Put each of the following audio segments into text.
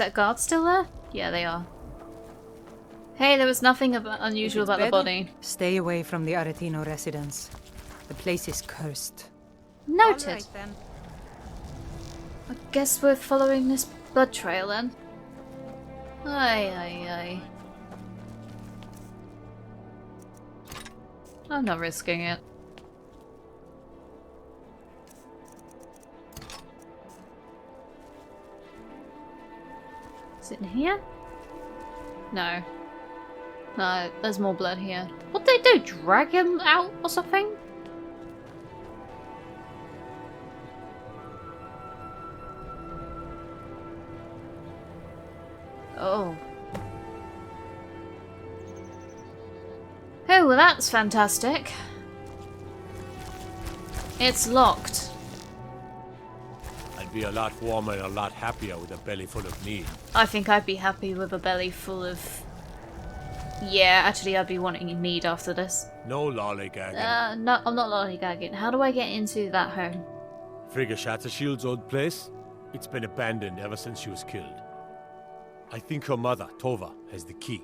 that guard still there? Yeah, they are. Hey, there was nothing unusual about the body. Stay away from the Aretino residence. The place is cursed. Noted. All right, then. I guess we're following this blood trail then. Aye. I'm not risking it. Is it in here? No. No, there's more blood here. What'd they do? Drag him out or something? Oh. Oh, well that's fantastic. It's locked. I'd be a lot warmer and a lot happier with a belly full of meat. I think I'd be happy with a belly full of... Yeah, actually I'd be wanting mead after this. No lollygagging. No, I'm not lollygagging. How do I get into that home? Frigga Shattershield's old place? It's been abandoned ever since she was killed. I think her mother, Tova, has the key.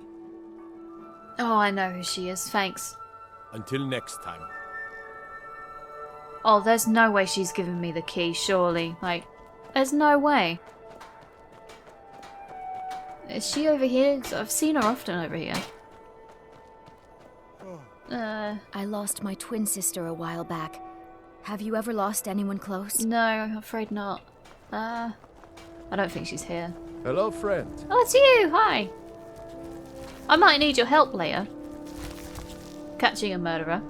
Oh, I know who she is. Thanks. Until next time. Oh, there's no way she's giving me the key, surely. Like, there's no way. Is she over here? I've seen her often over here. I lost my twin sister a while back. Have you ever lost anyone close? No, I'm afraid not. I don't think she's here. Hello, friend. Oh, it's you! Hi! I might need your help later. Catching a murderer.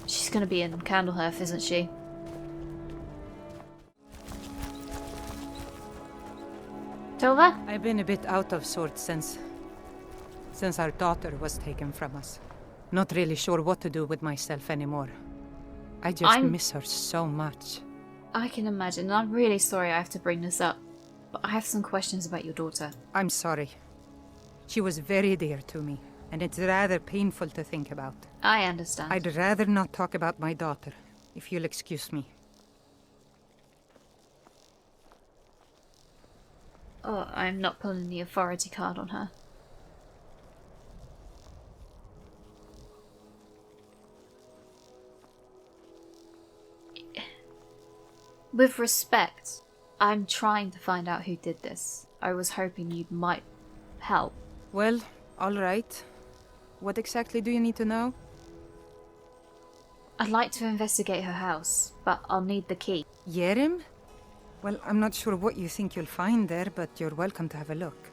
She's gonna be in Candlehearth, isn't she? Tova? I've been a bit out of sorts since our daughter was taken from us. Not really sure what to do with myself anymore. I just miss her so much. I can imagine. I'm really sorry I have to bring this up, but I have some questions about your daughter. I'm sorry. She was very dear to me, and it's rather painful to think about. I understand. I'd rather not talk about my daughter, if you'll excuse me. Oh, I'm not pulling the authority card on her. With respect, I'm trying to find out who did this. I was hoping you might help. Well, all right. What exactly do you need to know? I'd like to investigate her house, but I'll need the key. Yerim? Well, I'm not sure what you think you'll find there, but you're welcome to have a look.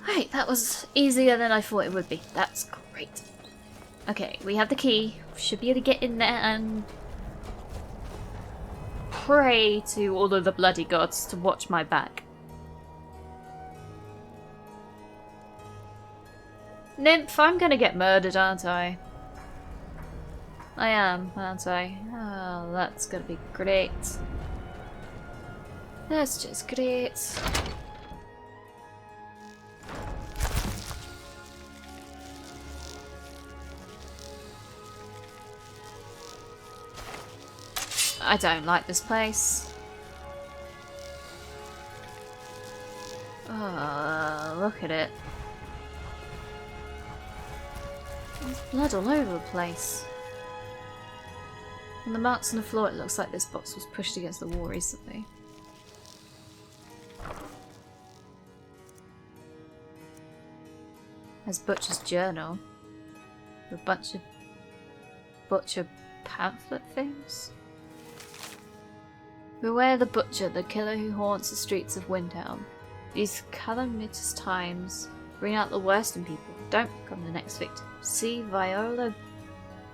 Right, that was easier than I thought it would be. That's great. Okay, we have the key. Should be able to get in there and pray to all of the bloody gods to watch my back. Nymph, I'm gonna get murdered, aren't I? I am, aren't I? Oh, that's gonna be great. That's just great. I don't like this place. Oh, look at it. There's blood all over the place. And the marks on the floor, it looks like this box was pushed against the wall recently. There's Butcher's journal. A bunch of butcher pamphlet things. Beware the butcher, the killer who haunts the streets of Windhelm. These calamitous times bring out the worst in people. Don't become the next victim. See Viola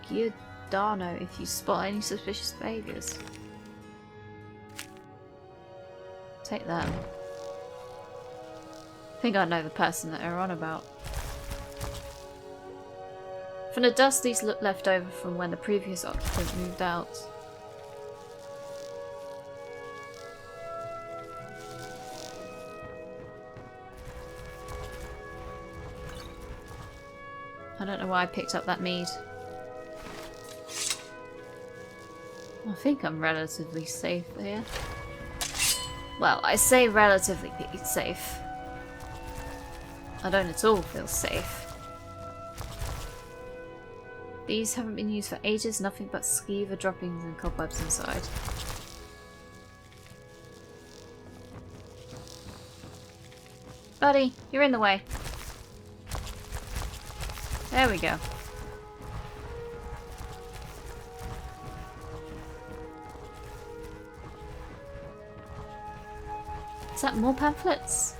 Giordano if you spot any suspicious behaviours. Take that. I think I know the person that they're on about. From the dust, these look left over from when the previous occupant moved out. I don't know why I picked up that mead. I think I'm relatively safe here. Well, I say relatively safe. I don't at all feel safe. These haven't been used for ages, nothing but skeever droppings and cobwebs inside. Buddy, you're in the way. There we go. Is that more pamphlets?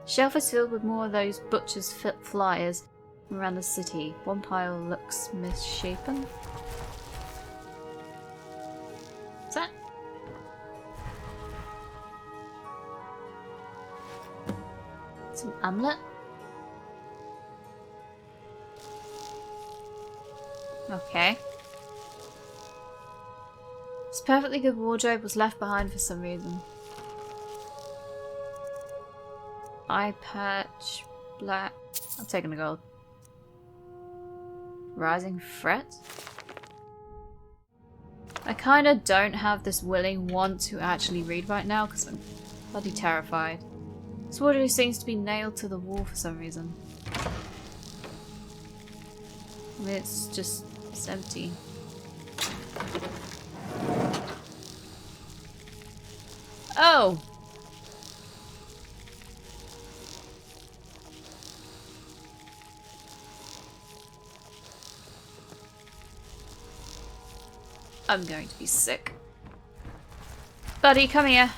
Shelf is filled with more of those butcher's flyers from around the city. One pile looks misshapen. Is that? Some amulet? Okay. This perfectly good wardrobe was left behind for some reason. Eye patch, black. I'm taking the gold. Rising fret? I kinda don't have this willing want to actually read right now because I'm bloody terrified. This wardrobe seems to be nailed to the wall for some reason. I mean, it's empty. Oh! I'm going to be sick. Buddy, come here.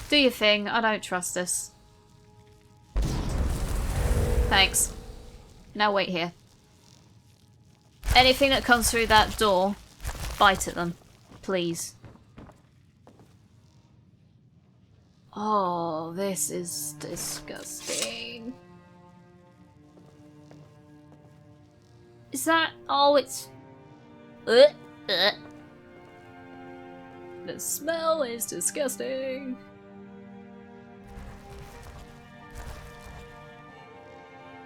Do your thing. I don't trust this. Thanks. Now wait here. Anything that comes through that door, bite at them. Please. Oh, this is disgusting. Is that... Oh, it's... The smell is disgusting.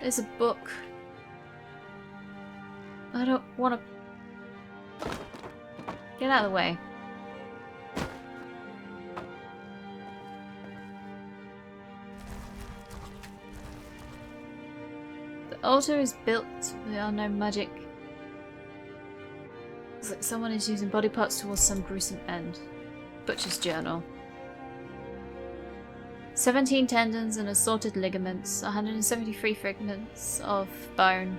There's a book. I don't want to... Get out of the way. The altar is built with unknown magic. Looks like someone is using body parts towards some gruesome end. Butcher's journal. 17 tendons and assorted ligaments, 173 fragments of bone.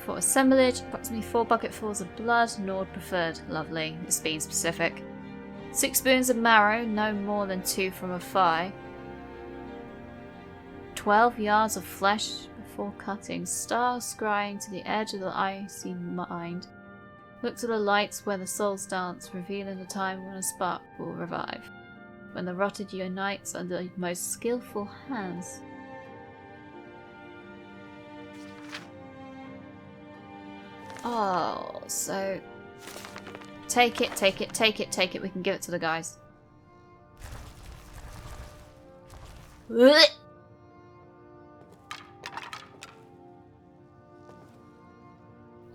For assemblage, approximately 4 bucketfuls of blood, Nord preferred. Lovely, this being specific. 6 spoons of marrow, no more than 2 from a thigh. 12 yards of flesh before cutting, stars scrying to the edge of the icy mind. Look to the lights where the souls dance, revealing the time when a spark will revive. When the rotted unites under the most skillful hands. Oh, so... Take it, take it, take it, take it. We can give it to the guys.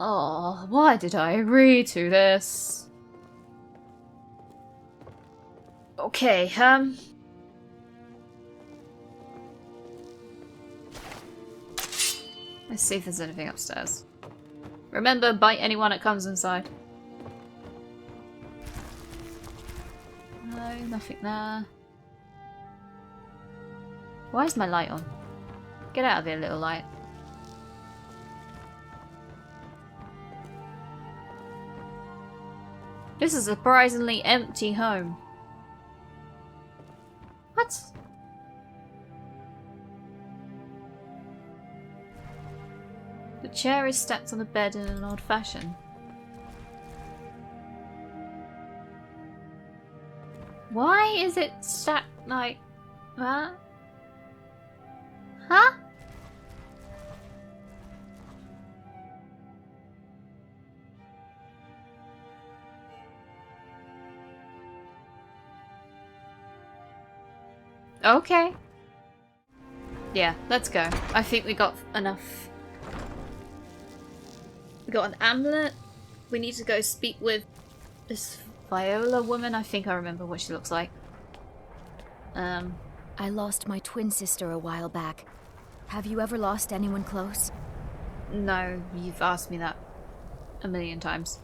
Oh, why did I agree to this? Okay, let's see if there's anything upstairs. Remember, bite anyone that comes inside. No, nothing there. Why is my light on? Get out of here, little light. This is a surprisingly empty home. What? The chair is stacked on the bed in an odd fashion. Why is it stacked like that? Huh? Okay. Yeah, let's go. I think we got enough. We got an amulet. we need to go speak with this Viola woman. I think I remember what she looks like. I lost my twin sister a while back. Have you ever lost anyone close? No, you've asked me that a million times.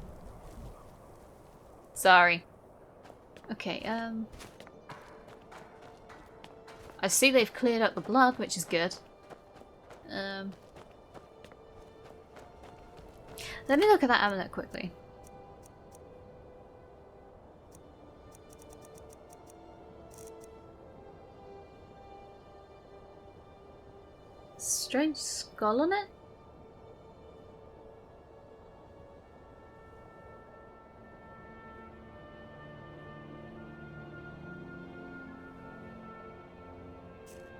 Sorry. Okay, I see they've cleared up the blood, which is good. Let me look at that amulet quickly. Strange skull on it?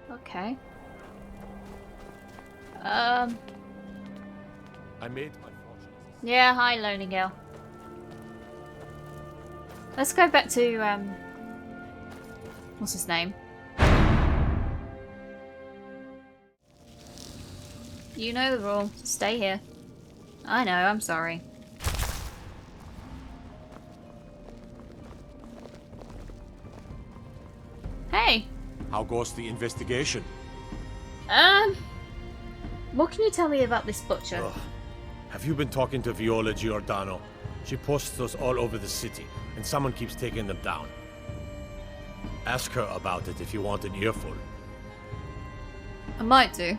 Okay. I made my fortune. Yeah, hi, Lonely Girl. Let's go back to, what's his name? You know the rule. Stay here. I know, I'm sorry. Hey! How goes the investigation? What can you tell me about this butcher? Ugh. Have you been talking to Viola Giordano? She posts us all over the city, and someone keeps taking them down. Ask her about it if you want an earful. I might do.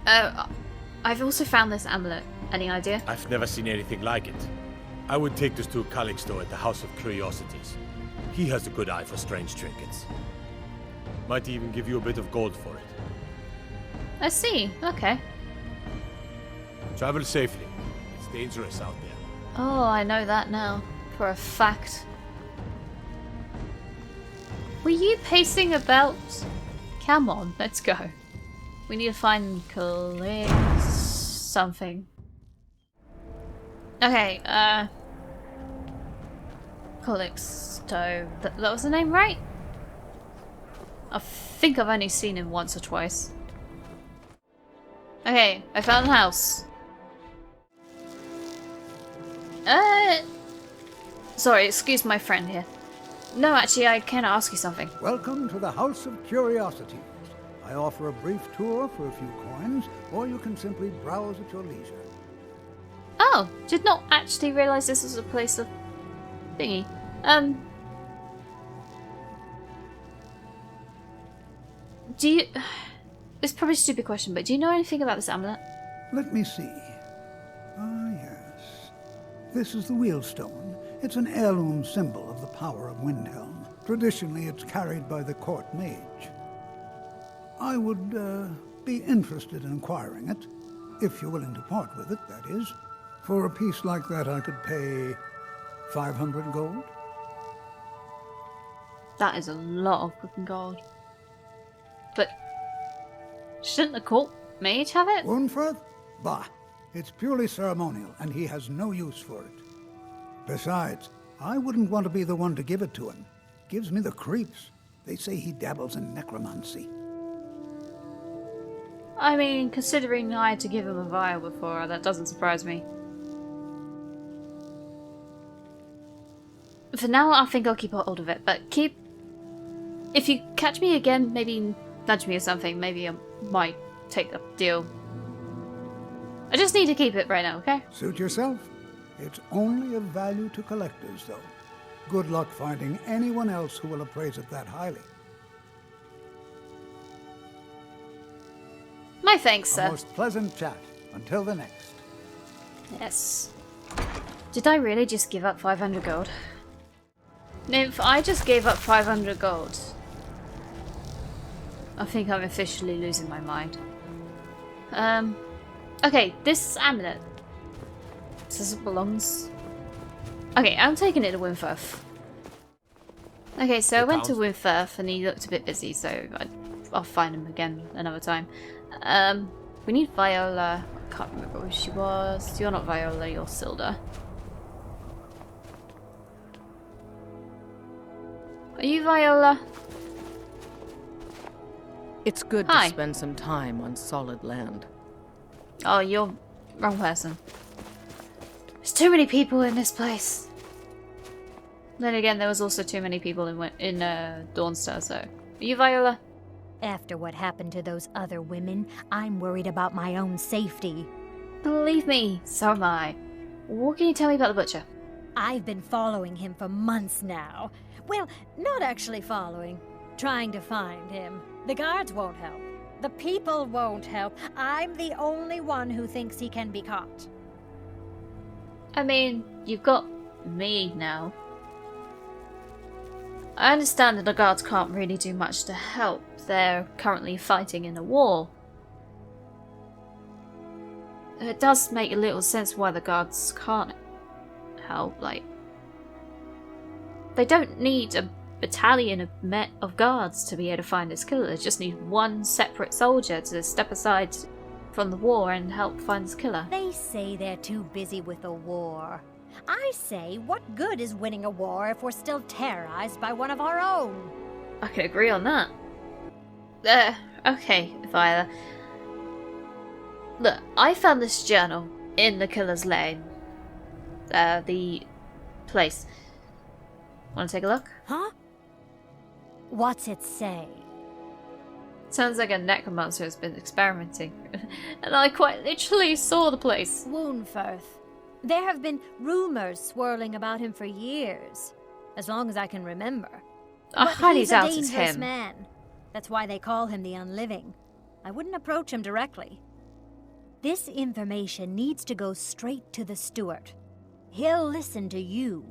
I've also found this amulet. Any idea? I've never seen anything like it. I would take this to Calixto at the House of Curiosities. He has a good eye for strange trinkets. Might even give you a bit of gold for it. I see. Okay. Travel safely. It's dangerous out there. Oh, I know that now. For a fact. Were you pacing about? Come on, let's go. We need to find something. Okay, Calixto. That was the name, right? I think I've only seen him once or twice. Okay, I found the house. Sorry, excuse my friend here. No, actually, I can ask you something. Welcome to the House of Curiosities. I offer a brief tour for a few coins, or you can simply browse at your leisure. Oh, did not actually realise this was a place of thingy. Do you... It's probably a stupid question, but do you know anything about this amulet? Let me see. Ah, yes. This is the wheelstone. It's an heirloom symbol of the power of Windhelm. Traditionally, it's carried by the court mage. I would be interested in acquiring it, if you're willing to part with it, that is. For a piece like that, I could pay 500 gold. That is a lot of fucking gold. But shouldn't the court mage have it? Wunferth? Bah, it's purely ceremonial, and he has no use for it. Besides, I wouldn't want to be the one to give it to him. Gives me the creeps. They say he dabbles in necromancy. I mean, considering I had to give him a vial before, that doesn't surprise me. For now, I think I'll keep hold of it, but if you catch me again, maybe nudge me or something, maybe I might take the deal. I just need to keep it right now, okay? Suit yourself. It's only of value to collectors, though. Good luck finding anyone else who will appraise it that highly. My thanks, sir. A most pleasant chat. Until the next. Yes. Did I really just give up 500 gold? If I just gave up 500 gold, I think I'm officially losing my mind. Okay, this amulet says it belongs. Okay, I'm taking it to Windhelm. Okay, so I went to Windhelm and he looked a bit busy, so I'll find him again another time. We need Viola. I can't remember who she was. You're not Viola, you're Silda. Are you Viola? It's good Hi. to spend some time on solid land. Oh, you're wrong person. There's too many people in this place. Then again, there was also too many people in Dawnstar, so... Are you Viola? After what happened to those other women, I'm worried about my own safety. Believe me, so am I. What can you tell me about the Butcher? I've been following him for months now. Well, not actually following. Trying to find him. The guards won't help. The people won't help. I'm the only one who thinks he can be caught. I mean, you've got me now. I understand that the guards can't really do much to help. They're currently fighting in a war. It does make a little sense why the guards can't help, like... They don't need a battalion of guards to be able to find this killer. They just need one separate soldier to step aside from the war and help find this killer. They say they're too busy with a war. I say, what good is winning a war if we're still terrorized by one of our own? I can agree on that. Okay, Viola. Look, I found this journal in the Killer's Lane. The place. Want to take a look? Huh? What's it say? Sounds like a necromancer has been experimenting. And I quite literally saw the place. Woundfirth. There have been rumors swirling about him for years. As long as I can remember. I highly doubt it's He's a dangerous him. man. That's why they call him the Unliving. I wouldn't approach him directly. This information needs to go straight to the steward. He'll listen to you.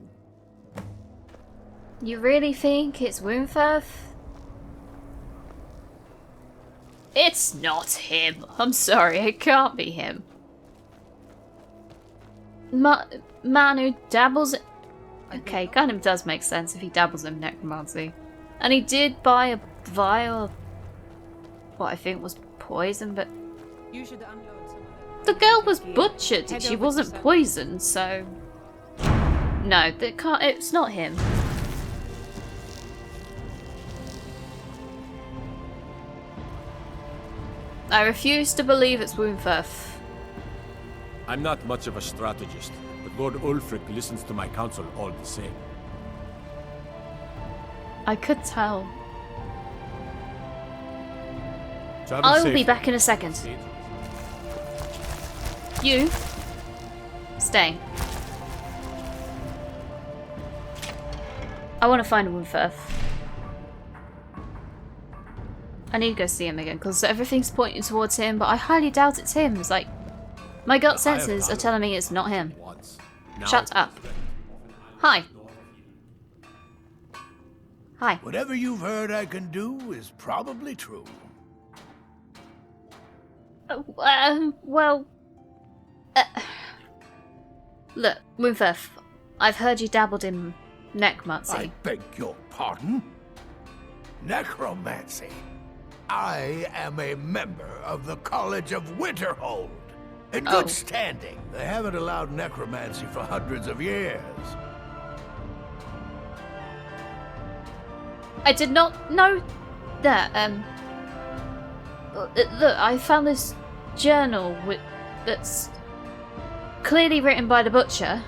You really think it's Woundfirth? It's not him. I'm sorry, it can't be him. Man who dabbles in... Okay, kind of does make sense if he dabbles in necromancy. And he did buy a vial of what I think was poison, but... You should unload some of The the girl was gear. butchered. Head She over to wasn't Solitude. poisoned, so... No, that can't... It's not him. I refuse to believe it's Woundfirth. I'm not much of a strategist, but Lord Ulfric listens to my counsel all the same. I could tell. Travel I will safely. be back in a second. You... Stay. I want to find Woundfirth. I need to go see him again, because everything's pointing towards him, but I highly doubt it's him. It's like... My gut senses are telling me it's not him. Shut up. Hi. Hi. Whatever you've heard I can do is probably true. Well... Look, Woundfirth, I've heard you dabbled in necromancy. I beg your pardon? Necromancy. I am a member of the College of Winterhold. In good standing. They haven't allowed necromancy for hundreds of years. I did not know that. Look, I found this journal that's clearly written by the Butcher,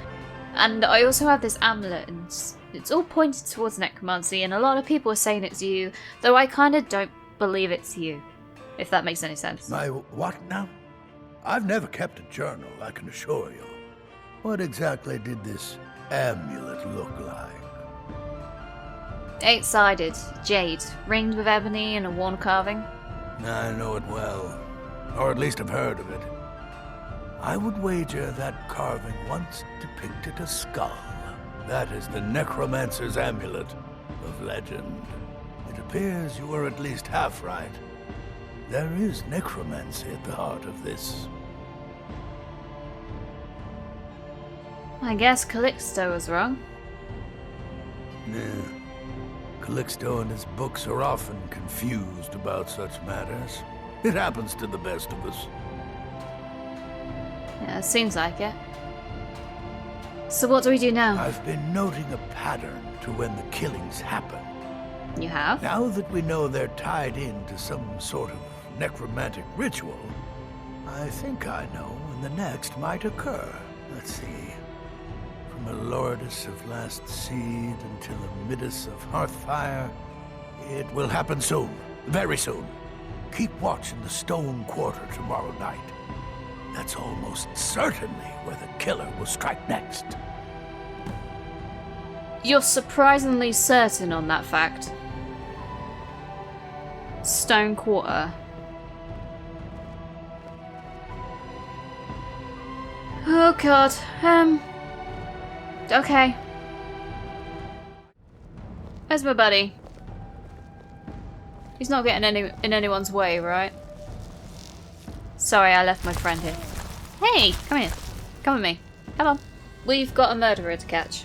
and I also have this amulet, and it's all pointed towards necromancy, and a lot of people are saying it's you, though I kind of don't believe it's you, if that makes any sense. My what now? I've never kept a journal, I can assure you. What exactly did this amulet look like? 8-sided, jade, ringed with ebony and a worn carving. I know it well, or at least I've heard of it. I would wager that carving once depicted a skull. That is the necromancer's amulet of legend. It appears you were at least half right. There is necromancy at the heart of this. I guess Calixto was wrong. Yeah. Calixto and his books are often confused about such matters. It happens to the best of us. Yeah, it seems like it. So what do we do now? I've been noting a pattern to when the killings happen. You have? Now that we know they're tied into some sort of necromantic ritual, I think I know when the next might occur. Let's see. from Elordis of Last Seed until Amidus of Hearthfire. It will happen soon, very soon. Keep watch in the Stone Quarter tomorrow night. That's almost certainly where the killer will strike next. You're surprisingly certain on that fact. Stone Quarter. Oh god. Okay. Where's my buddy? He's not getting in anyone's way, right? Sorry, I left my friend here. Hey, come here. Come with me. Come on. We've got a murderer to catch.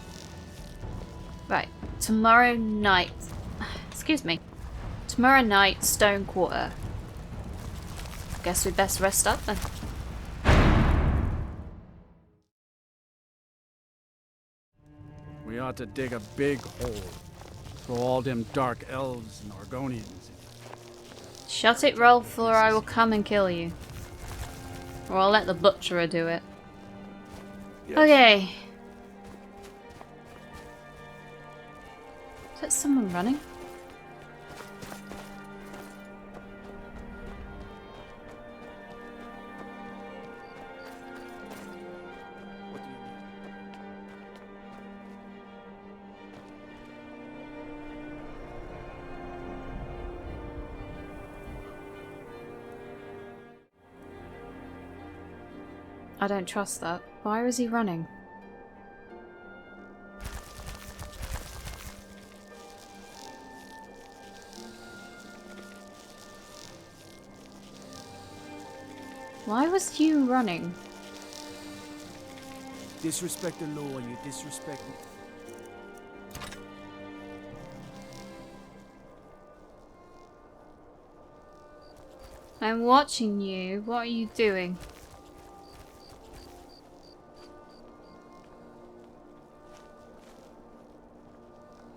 Right. Tomorrow night. Excuse me. Tomorrow night, Stone Quarter. Guess we'd best rest up then. We ought to dig a big hole. Throw all them dark elves and Argonians in. Shut it, Rolf, or I will come and kill you. Or I'll let the butcherer do it. Yes. Okay. Is that someone running? I don't trust that. Why is he running? Why was you running? Disrespect the law and you disrespect me. I'm watching you. What are you doing?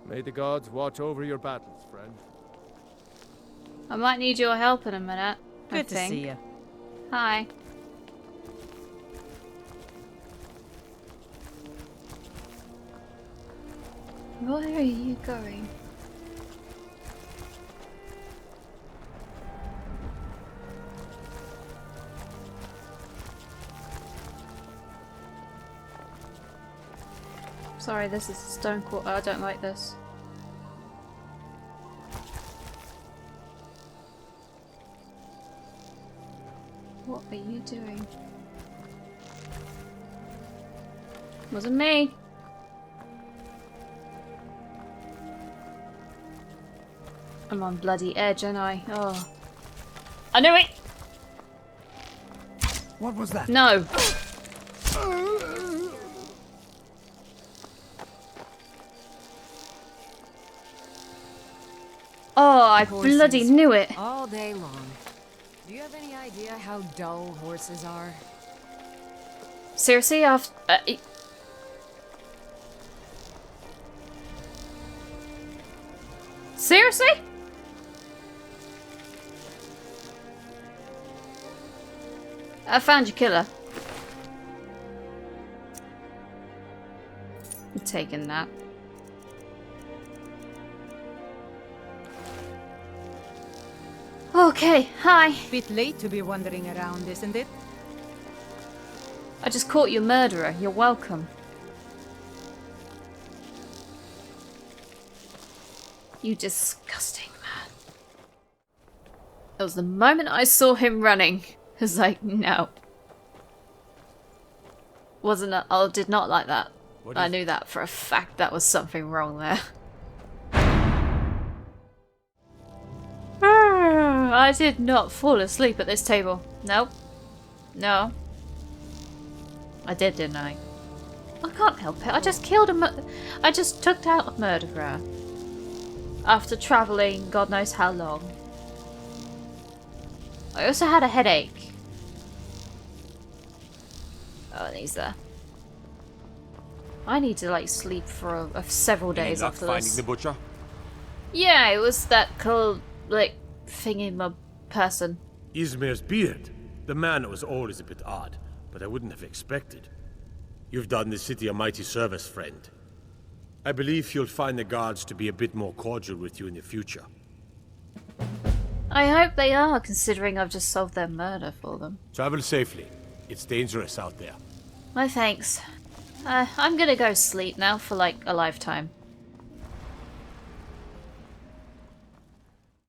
May the gods watch over your battles, friend. I might need your help in a minute. Good to see you. Hi. Where are you going? Sorry, this is a stone quarter. I don't like this. What are you doing? Wasn't me. I'm on bloody edge, aren't I? Oh. I knew it! What was that? No. Oh, I bloody knew it. All day long. Do you have any idea how dull horses are? Seriously, Seriously? I found your killer. I'm taking that. Okay, hi. Bit late to be wandering around, isn't it? I just caught your murderer. You're welcome. You disgusting man. It was the moment I saw him running. I was like, no. I did not like that. I knew that for a fact. That was something wrong there. I did not fall asleep at this table. Nope. No. I did, didn't I? I can't help it. I just killed I just took out a murderer. After travelling God knows how long. I also had a headache. Oh, and he's there. I need to like sleep for several days after this. Finding the butcher? Yeah, it was that cool like thingy my person. Ismir's beard. The man was always a bit odd, but I wouldn't have expected. You've done the city a mighty service, friend. I believe you'll find the guards to be a bit more cordial with you in the future. I hope they are, considering I've just solved their murder for them. Travel safely. It's dangerous out there. My thanks. I'm gonna go sleep now for like a lifetime.